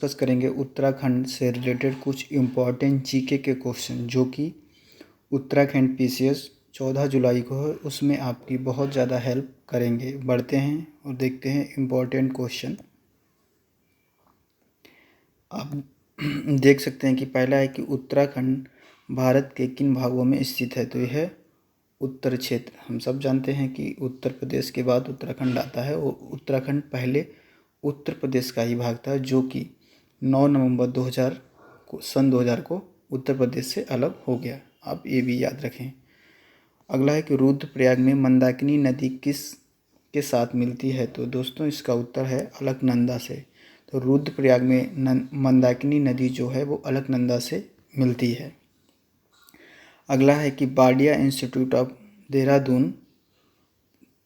Discuss करेंगे उत्तराखंड से related कुछ इम्पॉर्टेंट जीके के क्वेश्चन जो कि उत्तराखंड पीसीएस 14 जुलाई को है, उसमें आपकी बहुत ज़्यादा हेल्प करेंगे। बढ़ते हैं और देखते हैं इम्पॉर्टेंट क्वेश्चन। आप देख सकते हैं कि पहला है कि उत्तराखंड भारत के किन भागों में स्थित है। तो यह है उत्तर क्षेत्र। हम सब जानते हैं कि उत्तर प्रदेश के बाद उत्तराखंड आता है और उत्तराखंड पहले उत्तर प्रदेश का ही भाग था, जो कि 9 नवंबर 2000 को उत्तर प्रदेश से अलग हो गया। आप ये भी याद रखें। अगला है कि रुद्रप्रयाग में मंदाकिनी नदी किस के साथ मिलती है। तो दोस्तों इसका उत्तर है अलकनंदा से। तो रुद्रप्रयाग में मंदाकिनी नदी जो है वो अलकनंदा से मिलती है। अगला है कि बाडिया इंस्टीट्यूट ऑफ देहरादून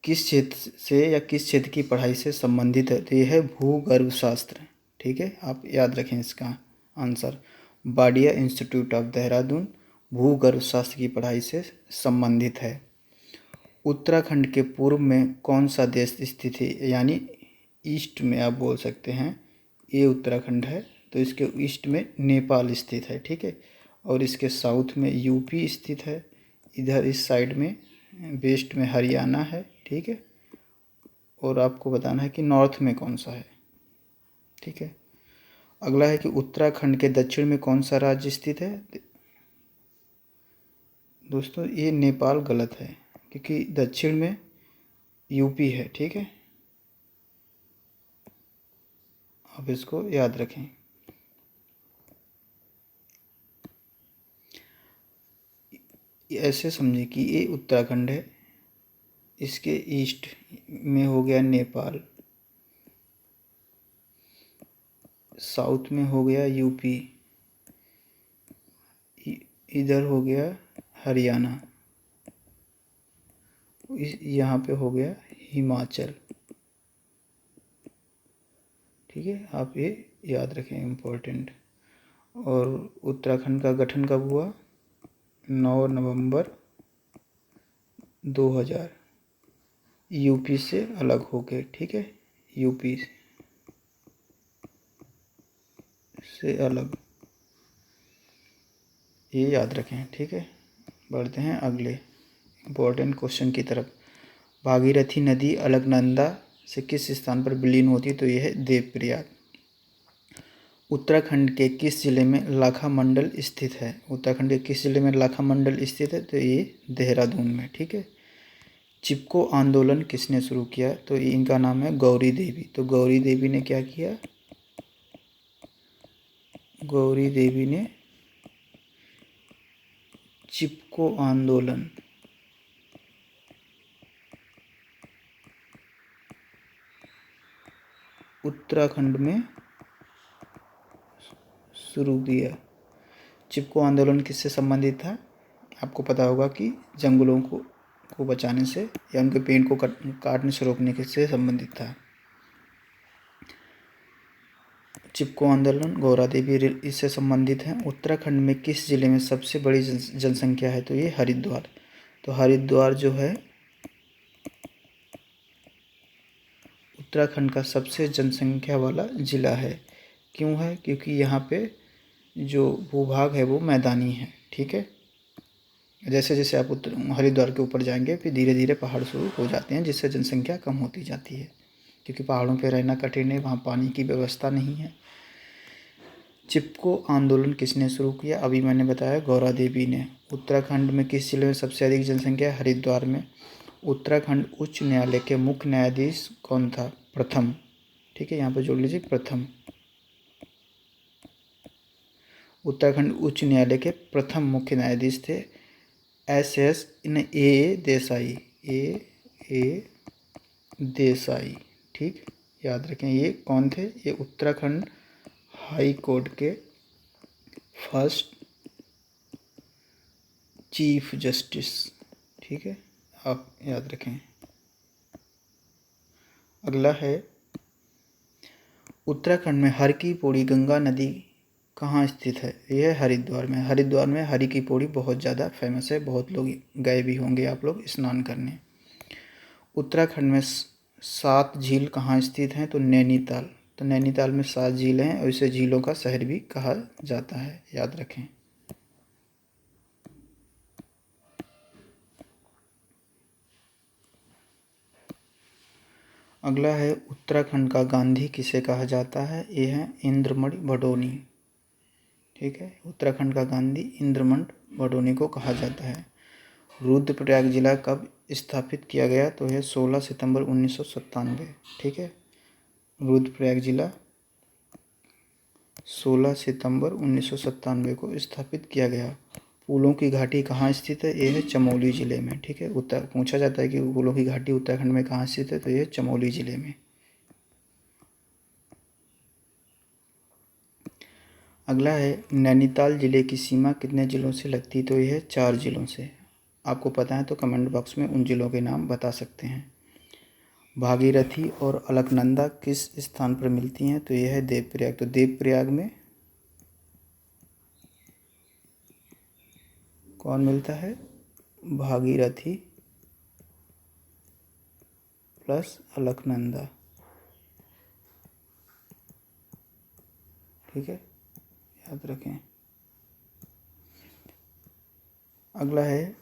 किस क्षेत्र से या किस क्षेत्र की पढ़ाई से संबंधित है। तो यह है भूगर्भ शास्त्र। ठीक है, आप याद रखें इसका answer. Wadia institute of Dehradun भूगर्भ शास्त्र की पढ़ाई से संबंधित है। उत्तराखंड के पूर्व में कौन सा देश स्थित है, यानी ईस्ट में आप बोल सकते हैं। ये उत्तराखंड है तो इसके ईस्ट में नेपाल स्थित है। ठीक है, और इसके साउथ में यूपी स्थित है। इधर इस साइड में वेस्ट में हरियाणा है। ठीक है, और आपको बताना है कि नॉर्थ में कौन सा है। ठीक है, अगला है कि उत्तराखंड के दक्षिण में कौन सा राज्य स्थित है। दोस्तों ये नेपाल गलत है, क्योंकि दक्षिण में यूपी है। ठीक है, आप इसको याद रखें। ऐसे समझें कि ये उत्तराखंड है, इसके ईस्ट में हो गया नेपाल, साउथ में हो गया यूपी, इधर हो गया हरियाणा, यहाँ पे हो गया हिमाचल। ठीक है, आप ये याद रखें, इम्पोर्टेंट। और उत्तराखंड का गठन कब हुआ। 9 नवंबर 2000 यूपी से अलग हो गए। ठीक है, यूपी से अलग, ये याद रखें। ठीक है, बढ़ते हैं अगले इम्पोर्टेंट क्वेश्चन की तरफ। भागीरथी नदी अलकनंदा से किस स्थान पर विलीन होती है। तो यह है देवप्रयाग। उत्तराखंड के किस जिले में लाखा मंडल स्थित है। उत्तराखंड के किस जिले में लाखा मंडल स्थित है। तो ये देहरादून में। ठीक है, चिपको आंदोलन किसने शुरू किया। तो इनका नाम है गौरी देवी। तो गौरी देवी ने क्या किया। गौरी देवी ने चिपको आंदोलन उत्तराखंड में शुरू किया। चिपको आंदोलन किससे संबंधित था। आपको पता होगा कि जंगलों को बचाने से या उनके पेड़ को काटने से रोकने के से संबंधित था। चिपको आंदोलन गौरा देवी इससे संबंधित हैं। उत्तराखंड में किस जिले में सबसे बड़ी जनसंख्या है। तो ये हरिद्वार। तो हरिद्वार जो है उत्तराखंड का सबसे जनसंख्या वाला ज़िला है। क्यों है, क्योंकि यहाँ पे जो भूभाग है वो मैदानी है। ठीक है, जैसे जैसे आप हरिद्वार के ऊपर जाएंगे फिर धीरे धीरे पहाड़ शुरू हो जाते हैं, जिससे जनसंख्या कम होती जाती है, क्योंकि पहाड़ों पर रहना कठिन है, वहाँ पानी की व्यवस्था नहीं है। चिपको आंदोलन किसने शुरू किया। अभी मैंने बताया गौरा देवी ने। उत्तराखंड में किस जिले में सबसे अधिक जनसंख्या है। हरिद्वार में। उत्तराखंड उच्च न्यायालय के मुख्य न्यायाधीश कौन था। प्रथम। ठीक है, यहाँ पर जोड़ लीजिए प्रथम। उत्तराखंड उच्च न्यायालय के प्रथम मुख्य न्यायाधीश थे SS ए देसाई। ए देसाई। ठीक, याद रखें ये कौन थे। ये उत्तराखंड हाई कोर्ट के फर्स्ट चीफ जस्टिस। ठीक है, आप याद रखें। अगला है उत्तराखंड में हर की पौड़ी गंगा नदी कहाँ स्थित है। यह है हरिद्वार में। हरिद्वार में हरि की पौड़ी बहुत ज़्यादा फेमस है, बहुत लोग गए भी होंगे आप लोग स्नान करने। उत्तराखंड में 7 झील कहाँ स्थित हैं। तो नैनीताल। तो नैनीताल में 7 झीलें हैं और इसे झीलों का शहर भी कहा जाता है, याद रखें। अगला है उत्तराखंड का गांधी किसे कहा जाता है। ये है इंद्रमणि बडोनी। ठीक है, उत्तराखंड का गांधी इंद्रमणि बडोनी को कहा जाता है। रुद्रप्रयाग जिला कब स्थापित किया गया, तो यह 16 सितंबर 1997। ठीक है, रुद्रप्रयाग जिला 16 सितंबर 1997 को स्थापित किया गया। फूलों की घाटी कहाँ स्थित है, यह है चमोली जिले में। ठीक है, उत्तर पूछा जाता है कि फूलों की घाटी उत्तराखंड में कहाँ स्थित है, तो यह चमोली जिले में। अगला है नैनीताल जिले की सीमा कितने जिलों से लगती, तो यह है 4 जिलों से। आपको पता है तो कमेंट बॉक्स में उन जिलों के नाम बता सकते हैं। भागीरथी और अलकनंदा किस स्थान पर मिलती हैं, तो यह है देवप्रयाग। तो देवप्रयाग में कौन मिलता है, भागीरथी प्लस अलकनंदा। ठीक है, याद रखें। अगला है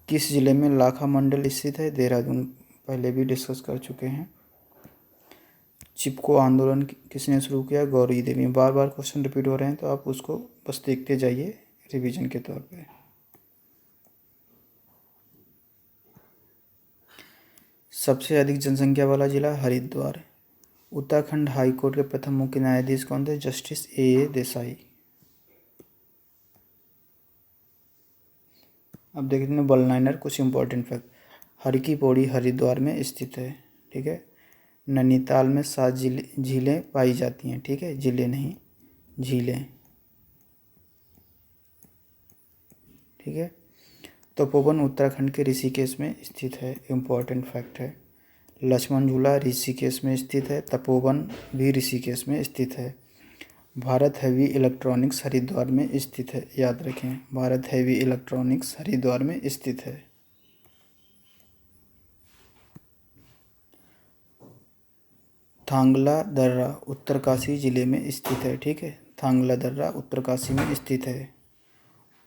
किस जिले में लाखा मंडल स्थित है, देहरादून। पहले भी डिस्कस कर चुके हैं। चिपको आंदोलन किसने शुरू किया, गौरी देवी। बार बार क्वेश्चन रिपीट हो रहे हैं तो आप उसको बस देखते जाइए रिवीजन के तौर पे। सबसे अधिक जनसंख्या वाला जिला हरिद्वार। उत्तराखंड हाई कोर्ट के प्रथम मुख्य न्यायाधीश कौन थे, जस्टिस ए देसाई। अब देखते हैं वन लाइनर कुछ इंपॉर्टेंट फैक्ट। हर की पौड़ी हरिद्वार में स्थित है। ठीक है, नैनीताल में 7 झीलें पाई जाती हैं। ठीक है, जिले नहीं, झीलें। ठीक है, तपोवन उत्तराखंड के ऋषिकेश में स्थित है, इम्पॉर्टेंट फैक्ट है। लक्ष्मण झूला ऋषिकेश में स्थित है, तपोवन भी ऋषिकेश में स्थित है। भारत हैवी इलेक्ट्रॉनिक्स हरिद्वार में स्थित है, याद रखें, भारत हैवी इलेक्ट्रॉनिक्स हरिद्वार में स्थित है। थांगला दर्रा उत्तरकाशी जिले में स्थित है। ठीक है, थांगला दर्रा उत्तरकाशी में स्थित है।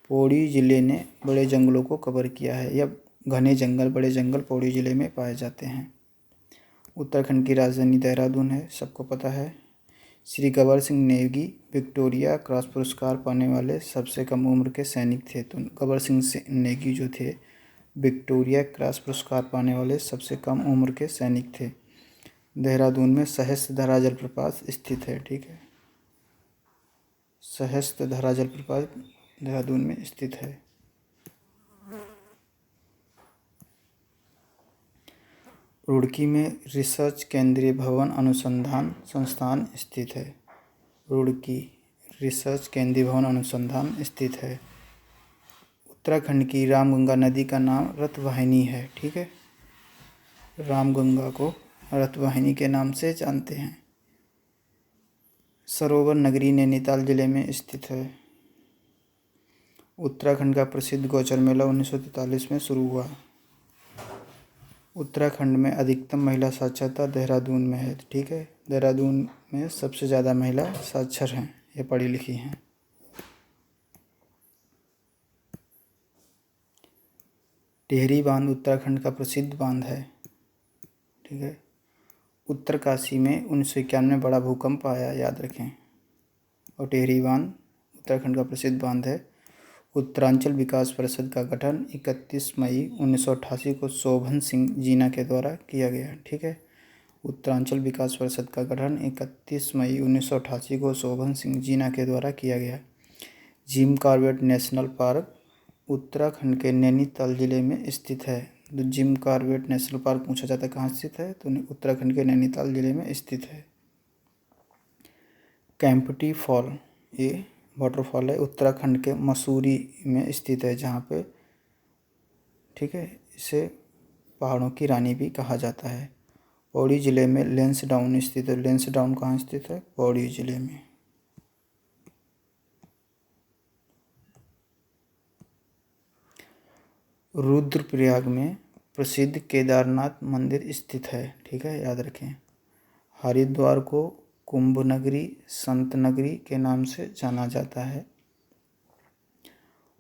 पौड़ी जिले ने बड़े जंगलों को कवर किया है, या घने जंगल, बड़े जंगल पौड़ी जिले में पाए जाते हैं। उत्तराखंड की राजधानी देहरादून है, सबको पता है। श्री गबर सिंह नेगी विक्टोरिया क्रॉस पुरस्कार पाने वाले सबसे कम उम्र के सैनिक थे। तो गबर सिंह नेगी जो थे विक्टोरिया क्रॉस पुरस्कार पाने वाले सबसे कम उम्र के सैनिक थे। देहरादून में सहस्त्रधारा जलप्रपात स्थित है। ठीक है, सहस्त्रधारा जलप्रपात देहरादून में स्थित है। रुड़की में रिसर्च केंद्रीय भवन अनुसंधान संस्थान स्थित है। रुड़की रिसर्च केंद्रीय भवन अनुसंधान स्थित है। उत्तराखंड की रामगंगा नदी का नाम रतवाहिनी है। ठीक है, रामगंगा को रतवाहिनी के नाम से जानते हैं। सरोवर नगरी नैनीताल जिले में स्थित है। उत्तराखंड का प्रसिद्ध गौचर मेला 1943 में शुरू हुआ। उत्तराखंड में अधिकतम महिला साक्षरता देहरादून में है। ठीक है, देहरादून में सबसे ज़्यादा महिला साक्षर हैं, ये पढ़ी लिखी हैं। टिहरी बांध उत्तराखंड का प्रसिद्ध बांध है। ठीक है, उत्तरकाशी में 1991 में बड़ा भूकंप आया, याद रखें। और टिहरी बांध उत्तराखंड का प्रसिद्ध बांध है। उत्तरांचल विकास परिषद का गठन 31 मई 1988 को शोभन सिंह जीना के द्वारा किया गया। ठीक है, उत्तरांचल विकास परिषद का गठन 31 मई 1988 को शोभन सिंह जीना के द्वारा किया गया। Jim Corbett national park Uttarakhand के नैनीताल जिले में स्थित है। तो जिम कॉर्बेट नेशनल पार्क पूछा जाता है कहाँ स्थित है, तो उत्तराखंड के नैनीताल जिले में स्थित है। कैंपटी फॉल, ये वाटरफॉल है, उत्तराखंड के मसूरी में स्थित है, जहाँ पे, ठीक है, इसे पहाड़ों की रानी भी कहा जाता है। पौड़ी जिले में लैंसडाउन स्थित है। लैंसडाउन कहाँ स्थित है, पौड़ी जिले में। रुद्रप्रयाग में प्रसिद्ध केदारनाथ मंदिर स्थित है। ठीक है, याद रखें। हरिद्वार को कुंभ नगरी, संत नगरी के नाम से जाना जाता है।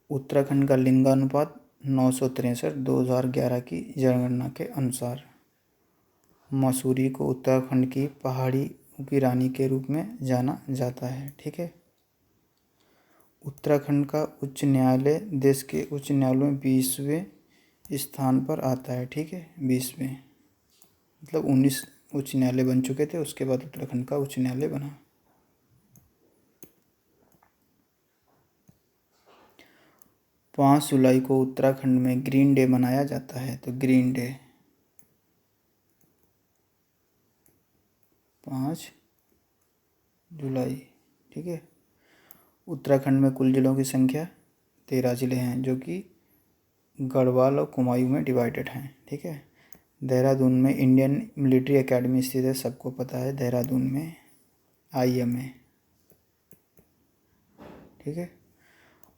उत्तराखंड का लिंगानुपात 963 2011 की जनगणना के अनुसार। मसूरी को उत्तराखंड की पहाड़ी की रानी के रूप में जाना जाता है। ठीक है। उत्तराखंड का उच्च न्यायालय देश के उच्च न्यायालयों में 20वें स्थान पर आता है। ठीक है, 20वें, मतलब 19 उच्च न्यायालय बन चुके थे, उसके बाद उत्तराखंड का उच्च न्यायालय बना। 5 जुलाई को उत्तराखंड में ग्रीन डे मनाया जाता है। तो ग्रीन डे 5 जुलाई। ठीक है। उत्तराखंड में कुल जिलों की संख्या 13 जिले हैं, जो कि गढ़वाल और कुमायूं में डिवाइडेड हैं। ठीक है। देहरादून में इंडियन मिलिट्री एकेडमी स्थित है, सबको पता है देहरादून में IMA। ठीक है।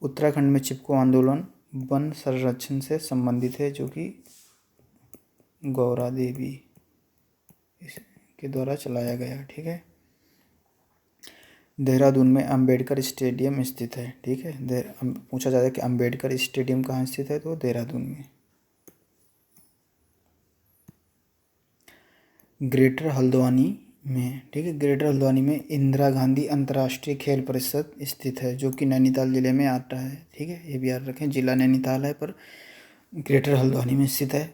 उत्तराखंड में चिपको आंदोलन वन संरक्षण से संबंधित है, जो कि गौरा देवी के द्वारा चलाया गया। ठीक है। देहरादून में अंबेडकर स्टेडियम स्थित है। ठीक है। पूछा जाता है कि अंबेडकर स्टेडियम कहाँ स्थित है, तो देहरादून में। ग्रेटर हल्द्वानी में, ठीक है, ग्रेटर हल्द्वानी में इंदिरा गांधी अंतर्राष्ट्रीय खेल परिषद स्थित है, जो कि नैनीताल जिले में आता है। ठीक है, ये भी याद रखें, जिला नैनीताल है पर ग्रेटर हल्द्वानी में स्थित है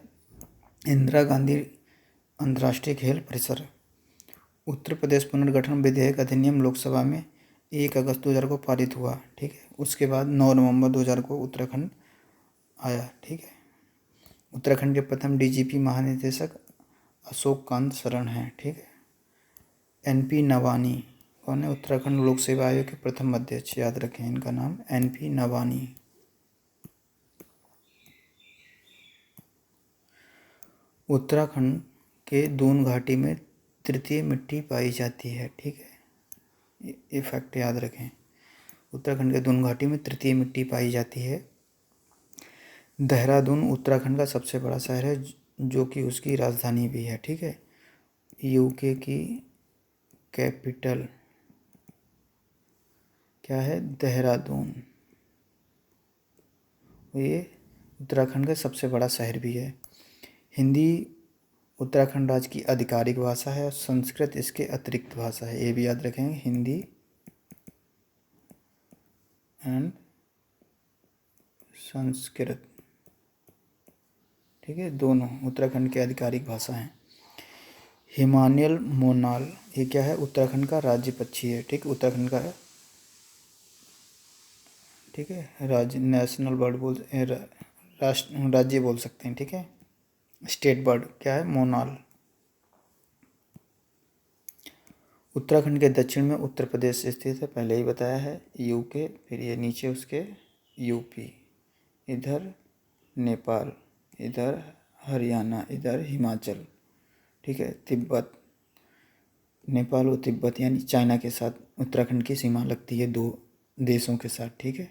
इंदिरा गांधी अंतर्राष्ट्रीय खेल परिसर। उत्तर प्रदेश पुनर्गठन विधेयक अधिनियम लोकसभा में 1 अगस्त 2000 को पारित हुआ। ठीक है। उसके बाद 9 नवंबर 2000 को उत्तराखंड आया। ठीक है। उत्तराखंड के प्रथम DGP महानिदेशक अशोक कांत शरण हैं। ठीक है। NP नवानी कौन है? उत्तराखंड लोक सेवा आयोग के प्रथम अध्यक्ष, याद रखें इनका नाम NP नवानी। उत्तराखंड के दून घाटी में तृतीय मिट्टी पाई जाती है। ठीक है, ये फैक्ट याद रखें। उत्तराखंड के दून घाटी में तृतीय मिट्टी पाई जाती है। देहरादून उत्तराखंड का सबसे बड़ा शहर है, जो कि उसकी राजधानी भी है। ठीक है। UK की कैपिटल क्या है? देहरादून। ये उत्तराखंड का सबसे बड़ा शहर भी है। हिंदी उत्तराखंड राज्य की आधिकारिक भाषा है और संस्कृत इसके अतिरिक्त भाषा है। ये भी याद रखेंगे, हिंदी एंड संस्कृत। ठीक है, दोनों उत्तराखंड की आधिकारिक भाषा हैं। हिमालयन मोनाल, ये क्या है? उत्तराखंड का राज्य पक्षी है। ठीक, उत्तराखंड का, ठीक है, राज्य नेशनल बर्ड राष्ट्र राज्य बोल सकते हैं। ठीक है। स्टेट बर्ड क्या है? मोनाल। उत्तराखंड के दक्षिण में उत्तर प्रदेश स्थित है, पहले ही बताया है, UK, फिर ये नीचे उसके UP, इधर नेपाल, इधर हरियाणा, इधर हिमाचल। ठीक है। तिब्बत, नेपाल और तिब्बत यानी चाइना के साथ उत्तराखंड की सीमा लगती है, 2 देशों के साथ। ठीक है।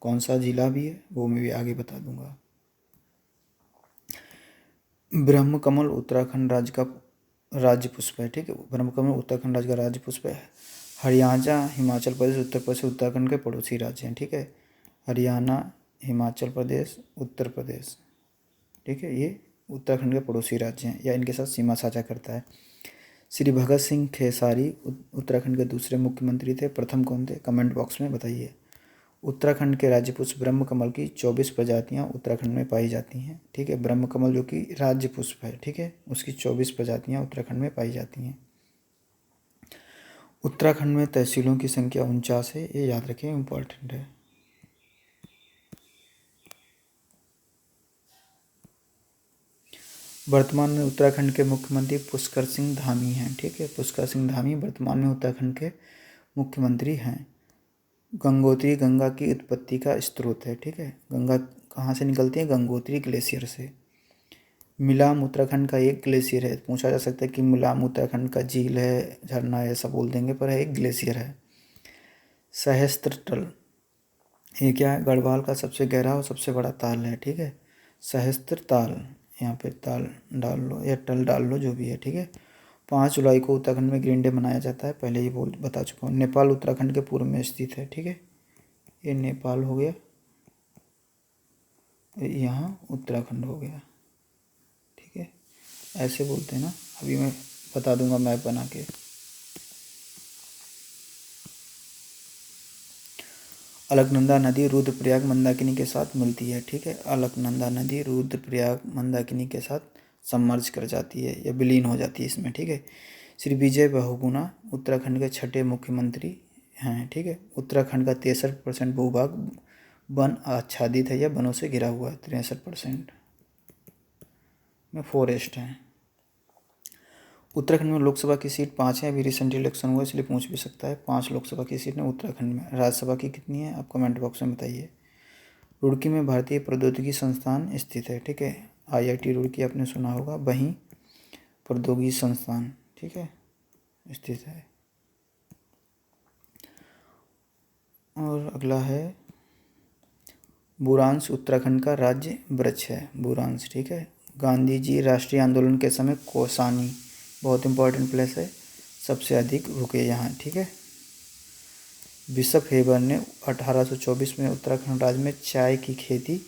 कौन सा जिला भी है वो मैं भी आगे बता दूंगा। ब्रह्मकमल उत्तराखंड राज्य का राज्य पुष्प है। ठीक है, ब्रह्मकमल उत्तराखंड राज्य का राज्य पुष्प है। हरियाणा, हिमाचल प्रदेश, उत्तर प्रदेश उत्तराखंड के पड़ोसी राज्य हैं। ठीक है, हरियाणा, हिमाचल प्रदेश, उत्तर प्रदेश। ठीक है, ये उत्तराखंड के पड़ोसी राज्य हैं या इनके साथ सीमा साझा करता है। श्री भगत सिंह खेसारी उत्तराखंड के दूसरे मुख्यमंत्री थे, प्रथम कौन थे? कमेंट बॉक्स में बताइए। उत्तराखंड के राज्य पुष्प ब्रह्मकमल की 24 प्रजातियां उत्तराखंड में पाई जाती हैं। ठीक है, ब्रह्मकमल जो कि राज्य पुष्प है, ठीक है, उसकी 24 प्रजातियां उत्तराखंड में पाई जाती हैं। उत्तराखंड में तहसीलों की संख्या 49 है, ये याद रखें, इम्पॉर्टेंट है। वर्तमान में उत्तराखंड के मुख्यमंत्री पुष्कर सिंह धामी हैं। ठीक है, पुष्कर सिंह धामी वर्तमान में उत्तराखंड के मुख्यमंत्री हैं। गंगोत्री गंगा की उत्पत्ति का स्रोत है। ठीक है, गंगा कहाँ से निकलती है? गंगोत्री ग्लेशियर से। मिलाम उत्तराखंड का एक ग्लेशियर है। पूछा जा सकता है कि मिलाम उत्तराखंड का झील है, झरना है, ऐसा बोल देंगे, पर है एक ग्लेशियर है। सहस्त्रतल, ये क्या है? गढ़वाल का सबसे गहरा और सबसे बड़ा ताल है। ठीक है, सहस्त्र ताल, यहाँ पे ताल डाल लो या टल डाल लो, जो भी है। ठीक है, 5 जुलाई को उत्तराखंड में ग्रीन डे मनाया जाता है, पहले ही बता चुका हूँ। नेपाल उत्तराखंड के पूर्व में स्थित है, ठीक है, ये नेपाल हो गया, यहाँ उत्तराखंड हो गया, ठीक है, ऐसे बोलते हैं ना। अभी मैं बता दूंगा मैप बना के। अलकनंदा नदी रुद्रप्रयाग मंदाकिनी के साथ मिलती है, ठीक है, अलकनंदा नदी रुद्रप्रयाग मंदाकिनी के साथ सबमर्ज कर जाती है या विलीन हो जाती है इसमें, ठीक है। श्री विजय बहुगुणा उत्तराखंड के 6ठे मुख्यमंत्री हैं, ठीक है। उत्तराखंड का 63% भूभाग वन आच्छादित है या वनों से घिरा हुआ है, 63% में फॉरेस्ट है। उत्तराखंड में लोकसभा की सीट 5 है, अभी रिसेंट इलेक्शन हुआ इसलिए पूछ भी सकता है। 5 लोकसभा की सीट है उत्तराखंड में। राज्यसभा की कितनी है आप कमेंट बॉक्स में बताइए। रुड़की में भारतीय प्रौद्योगिकी संस्थान स्थित है, ठीक है, IIT रुड़की आपने सुना होगा, वहीं प्रौद्योगिकी संस्थान, ठीक है, स्थित है। और अगला है बुरांश उत्तराखंड का राज्य वृक्ष है, बुरांश, ठीक है। गांधी जी राष्ट्रीय आंदोलन के समय कौसानी, बहुत इंपॉर्टेंट प्लेस है, सबसे अधिक रुके यहाँ, ठीक है। बिशप हेबर ने 1824 में उत्तराखंड राज्य में चाय की खेती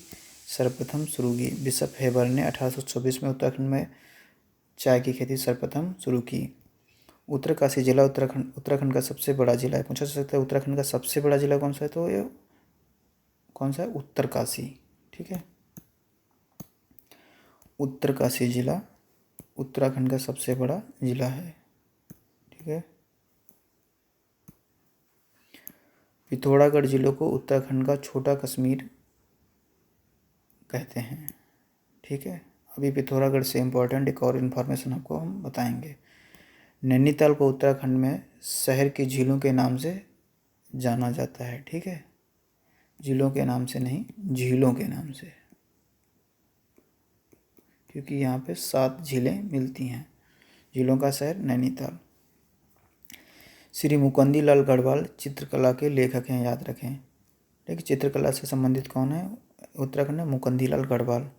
सर्वप्रथम शुरू की। बिशप हेबर ने 1824 में उत्तराखंड में चाय की खेती सर्वप्रथम शुरू की। उत्तरकाशी जिला उत्तराखंड का सबसे बड़ा जिला है। पूछा जा सकता है उत्तराखंड का सबसे बड़ा जिला कौन सा है, तो ये कौन सा है, उत्तरकाशी, ठीक है। उत्तरकाशी जिला उत्तराखंड का सबसे बड़ा जिला है, ठीक है। पिथौरागढ़ जिले को उत्तराखंड का छोटा कश्मीर कहते हैं, ठीक है। अभी पिथौरागढ़ से इम्पोर्टेंट एक और इन्फॉर्मेशन आपको हम बताएंगे। नैनीताल को उत्तराखंड में शहर की झीलों के नाम से जाना जाता है, ठीक है, झीलों के नाम से नहीं, झीलों के नाम से, क्योंकि यहाँ पे 7 झीलें मिलती हैं। झीलों का शहर नैनीताल। श्री मुकुंदी लाल गढ़वाल चित्रकला के लेखक हैं, याद रखें, ठीक है। चित्रकला से संबंधित कौन है उत्तराखंड में, मुकुंदी लाल गढ़वाल।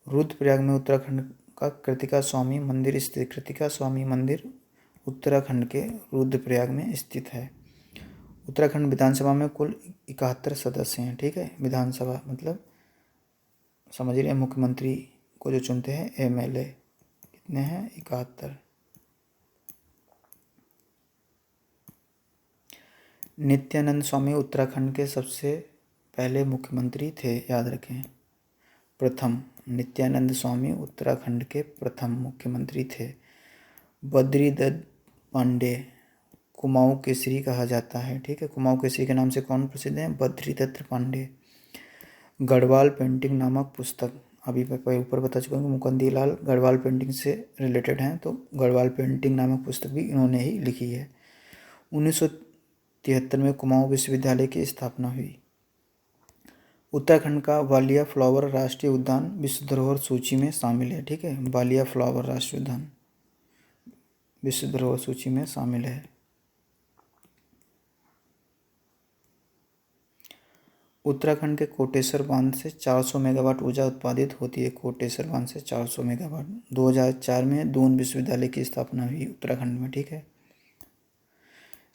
रुद्रप्रयाग में उत्तराखंड का कृतिका स्वामी मंदिर स्थित। कृतिका स्वामी मंदिर उत्तराखंड के रुद्रप्रयाग में स्थित है। उत्तराखंड विधानसभा में कुल 71 सदस्य हैं, ठीक है। विधानसभा मतलब समझ रहे हैं, मुख्यमंत्री को जो चुनते हैं MLA, कितने हैं, 71। नित्यानंद स्वामी उत्तराखंड के सबसे पहले मुख्यमंत्री थे, याद रखें, प्रथम। नित्यानंद स्वामी उत्तराखंड के प्रथम मुख्यमंत्री थे। बद्रीदत्त पांडे कुमाऊं केसरी कहा जाता है, ठीक है। कुमाऊं केसरी के नाम से कौन प्रसिद्ध है, बद्रीदत्त पांडे। गढ़वाल पेंटिंग नामक पुस्तक, अभी मैं ऊपर बता चुका हूँ, मुकुंदी लाल गढ़वाल पेंटिंग से रिलेटेड हैं, तो गढ़वाल पेंटिंग नामक पुस्तक भी इन्होंने ही लिखी है। 1973 में कुमाऊं विश्वविद्यालय की स्थापना हुई। उत्तराखंड का वालिया फ्लावर राष्ट्रीय उद्यान विश्व धरोहर सूची में शामिल है, ठीक है। वालिया फ्लावर राष्ट्रीय उद्यान विश्व धरोहर सूची में शामिल है। उत्तराखंड के कोटेश्वर बांध से 400 मेगावाट ऊर्जा उत्पादित होती है। कोटेश्वर बांध से 400 मेगावाट। 2004 में दून विश्वविद्यालय की स्थापना हुई उत्तराखंड में, ठीक है।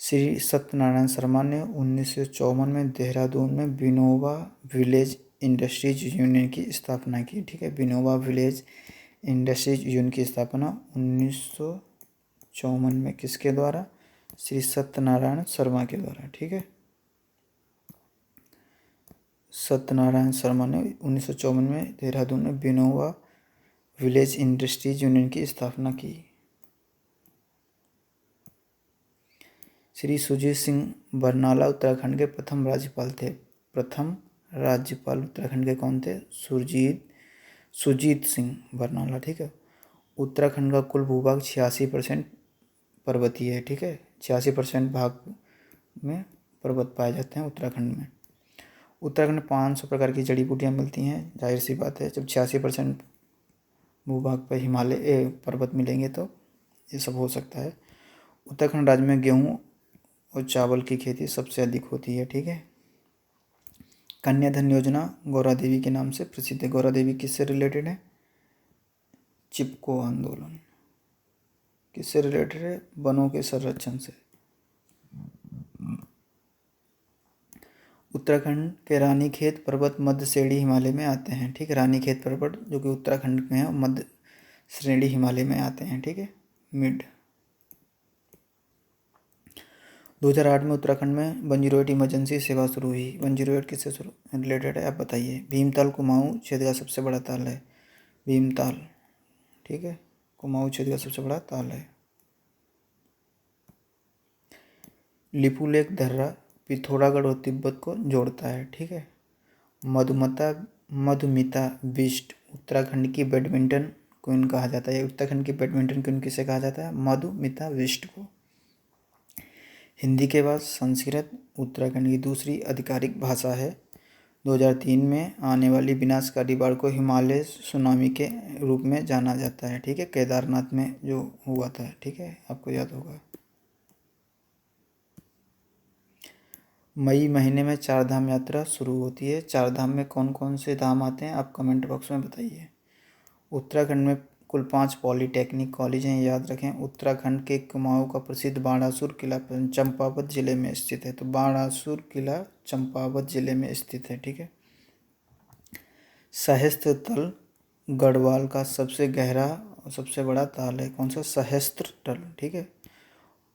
श्री सत्यनारायण शर्मा ने 1954 में देहरादून में विनोबा विलेज इंडस्ट्रीज यूनियन की स्थापना की, ठीक है। विनोबा विलेज इंडस्ट्रीज यूनियन की स्थापना 1954 में किसके द्वारा, श्री सत्यनारायण शर्मा के द्वारा, ठीक है। सत्यनारायण शर्मा ने 1954 में देहरादून में विनोबा विलेज इंडस्ट्रीज यूनियन की स्थापना की। श्री सुजीत सिंह बरनाला उत्तराखंड के प्रथम राज्यपाल थे। प्रथम राज्यपाल उत्तराखंड के कौन थे, सुजीत सिंह बरनाला, ठीक है। उत्तराखंड का कुल भूभाग 86% पर्वतीय है, ठीक है। 86% भाग में पर्वत पाए जाते हैं उत्तराखंड में। उत्तराखंड में 500 प्रकार की जड़ी बूटियाँ मिलती हैं, जाहिर सी बात है, जब 86% भूभाग पर हिमालय पर्वत मिलेंगे तो ये सब हो सकता है। उत्तराखंड राज्य में गेहूँ और चावल की खेती सबसे अधिक होती है, ठीक है। कन्या धन योजना गौरा देवी के नाम से प्रसिद्ध है। गौरा देवी किससे रिलेटेड है, चिपको आंदोलन, किससे रिलेटेड है? वनों के संरक्षण से। उत्तराखंड के रानीखेत पर्वत मध्य श्रेणी हिमालय में आते हैं। ठीक है, रानीखेत पर्वत जो कि उत्तराखंड में है, मध्य श्रेणी हिमालय में आते हैं। ठीक है, मिड। 2008 में उत्तराखंड में 108 इमरजेंसी सेवा शुरू हुई। 108 किससे शुरू रिलेटेड है, आप बताइए। भीमताल कुमाऊं क्षेत्र का सबसे बड़ा ताल है, भीमताल। ठीक है, कुमाऊं क्षेत्र का सबसे बड़ा ताल है। लिपुलेख दर्रा पिथौरागढ़ और तिब्बत को जोड़ता है। ठीक है, मधुमिता बिष्ट उत्तराखंड की बैडमिंटन क्वीन कहा जाता है। उत्तराखंड की बैडमिंटन क्वीन किसे कहा जाता है? मधुमिता बिष्ट को। हिंदी के बाद संस्कृत उत्तराखंड की दूसरी आधिकारिक भाषा है। 2003 में आने वाली विनाशकारी बाढ़ को हिमालय सुनामी के रूप में जाना जाता है। ठीक है, केदारनाथ में जो हुआ था। ठीक है, आपको याद होगा। मई महीने में चार धाम यात्रा शुरू होती है। चार धाम में कौन कौन से धाम आते हैं, आप कमेंट बॉक्स में बताइए। उत्तराखंड में कुल 5 पॉलीटेक्निक कॉलेज हैं, याद रखें। उत्तराखंड के कुमाऊं का प्रसिद्ध बाणासुर किला चंपावत जिले में स्थित है। तो बाणासुर किला चंपावत जिले में स्थित है। ठीक है। सहस्त्र तल गढ़वाल का सबसे गहरा और सबसे बड़ा ताल है। कौन सा? सहस्त्र तल। ठीक है।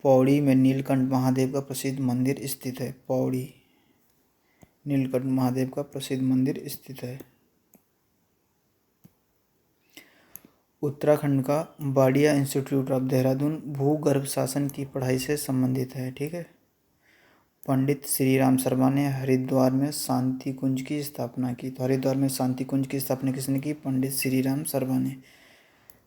पौड़ी में नीलकंठ महादेव का प्रसिद्ध मंदिर स्थित है। पौड़ी नीलकंठ महादेव का प्रसिद्ध मंदिर स्थित है। उत्तराखंड का बाडिया इंस्टीट्यूट ऑफ देहरादून भूगर्भ शासन की पढ़ाई से संबंधित है। ठीक है। पंडित श्री राम शर्मा ने हरिद्वार में शांति कुंज की स्थापना की। तो हरिद्वार में शांति कुंज की स्थापना किसने की? पंडित श्री राम शर्मा ने।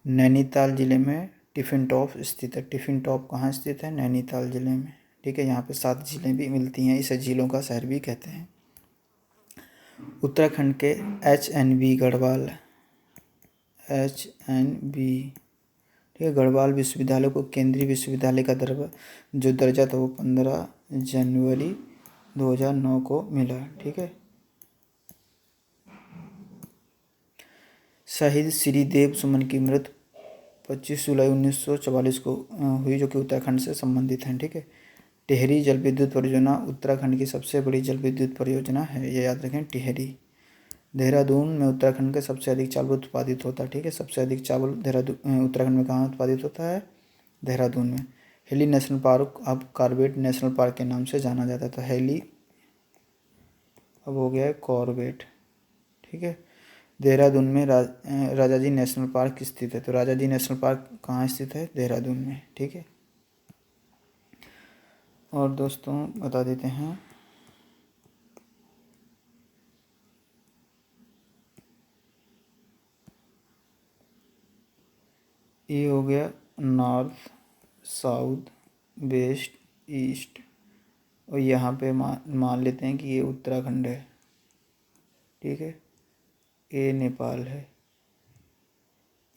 नैनीताल जिले में टिफिन टॉप स्थित है। टिफिन टॉप कहाँ स्थित है? नैनीताल जिले में। ठीक है, यहाँ पे 7 झीलें भी मिलती हैं, इसे झीलों का शहर भी कहते हैं। उत्तराखंड के HNB गढ़वाल ठीक है, गढ़वाल विश्वविद्यालय को केंद्रीय विश्वविद्यालय का जो दर्जा था वो 15 जनवरी 2009 को मिला। ठीक है। शहीद श्री देव सुमन की मृत्यु 25 जुलाई 1944 को हुई, जो कि उत्तराखंड से संबंधित हैं। ठीक है। टिहरी जल विद्युत परियोजना उत्तराखंड की सबसे बड़ी जल विद्युत परियोजना है, ये याद रखें। टिहरी। देहरादून में उत्तराखंड का सबसे अधिक चावल उत्पादित होता है। ठीक है, सबसे अधिक चावल देहरादून उत्तराखंड में कहाँ उत्पादित होता है? देहरादून में। हेली नेशनल पार्क अब कॉर्बेट नेशनल पार्क के नाम से जाना जाता था। हेली अब हो गया है कॉर्बेट। ठीक है। देहरादून में राजाजी नेशनल पार्क स्थित है। तो राजाजी नेशनल पार्क कहाँ स्थित है? देहरादून में। ठीक है। और दोस्तों बता देते हैं, ये हो गया नॉर्थ, साउथ, वेस्ट, ईस्ट, और यहाँ पे मान लेते हैं कि ये उत्तराखंड है। ठीक है। ये नेपाल है,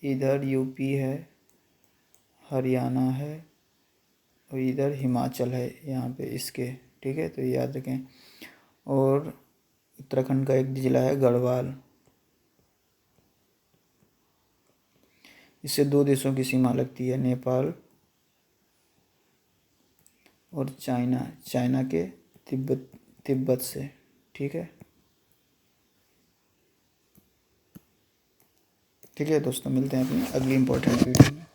इधर यूपी है, हरियाणा है, और इधर हिमाचल है यहाँ पे इसके। ठीक है, तो याद रखें। और उत्तराखंड का एक ज़िला है गढ़वाल। इससे 2 देशों की सीमा लगती है, नेपाल और चाइना के तिब्बत से। ठीक है। ठीक है दोस्तों, मिलते हैं अपनी अगली इम्पोर्टेंट वीडियो में।